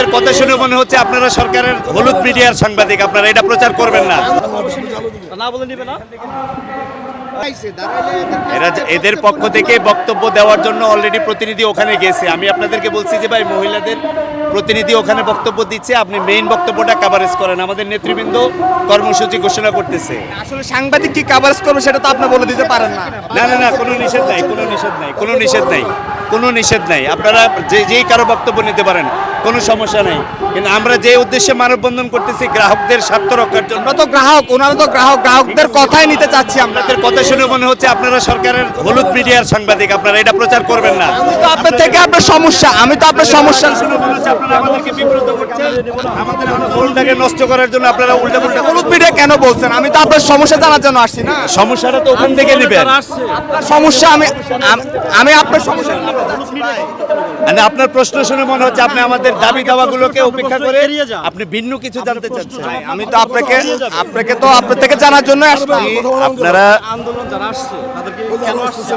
আপনাদের কথা শুনে মনে হচ্ছে আপনারা সরকারের হলুদ মিডিয়ার সাংবাদিক, আপনারা এটা প্রচার করবেন না। এদের পক্ষ থেকে বক্তব্য দেওয়ার জন্য অলরেডি প্রতিনিধি ওখানে গেছে। আমি আপনাদেরকে বলছি যে ভাই, মহিলাদের প্রতিনিধি ওখানে বক্তব্য দিচ্ছে, আপনি মেইন বক্তব্যটা কভারেজ করেন। আমাদের নেতৃবৃন্দ কর্মসূচি ঘোষণা করতেছে। আসলে সাংবাদিক কি কভারেজ করবে সেটা তো আপনি বলে দিতে পারেন না। না না না, কোনো নিষেধ নাই, কোনো নিষেধ নাই, কোনো নিষেধ নাই, কোনো নিষেধ নাই। আপনারা যেই কারো বক্তব্য নিতে পারেন, কোনো সমস্যা নেই। কিন্তু আমরা যে উদ্দেশ্যে মানববন্ধন করতেছি গ্রাহকদের স্বার্থ রক্ষার জন্য। আমরা তো গ্রাহক, ওনারা তো গ্রাহক, গ্রাহকদের কথাই নিতে চাচ্ছি আমরা। আপনাদের কথা শুনে মনে হচ্ছে আপনারা সরকারের হলুদ মিডিয়ার সাংবাদিক, আপনারা এটা প্রচার করবেন না। আমি তো আপনার থেকে আপনার সমস্যা, আমি তো আপনার সমস্যা শুনে মনে হচ্ছে আপনারা আমাদেরকে বিব্রত করছেন, আমাদের ভুলটাকে নষ্ট করার জন্য আপনারা উল্টা পাল্টা হলুদ মিডিয়া কেন বলছেন? আমি তো আপনার সমস্যা জানার জন্য আসছি না। সমস্যাটা তো ওখান থেকে নেবেন। আপনার সমস্যা আমি আপনার সমস্যা মানে আপনার প্রশ্ন শুনে মনে হচ্ছে আপনি আমাদের দাবি দাওয়াগুলোকে উপেক্ষা করে আপনি ভিন্ন কিছু জানতে চাচ্ছেন। আমি তো আপনাকে তো আপনার থেকে জানার জন্য আসছি। আপনারা আন্দোলন যারা আসছে তাদেরকে কেন আসছে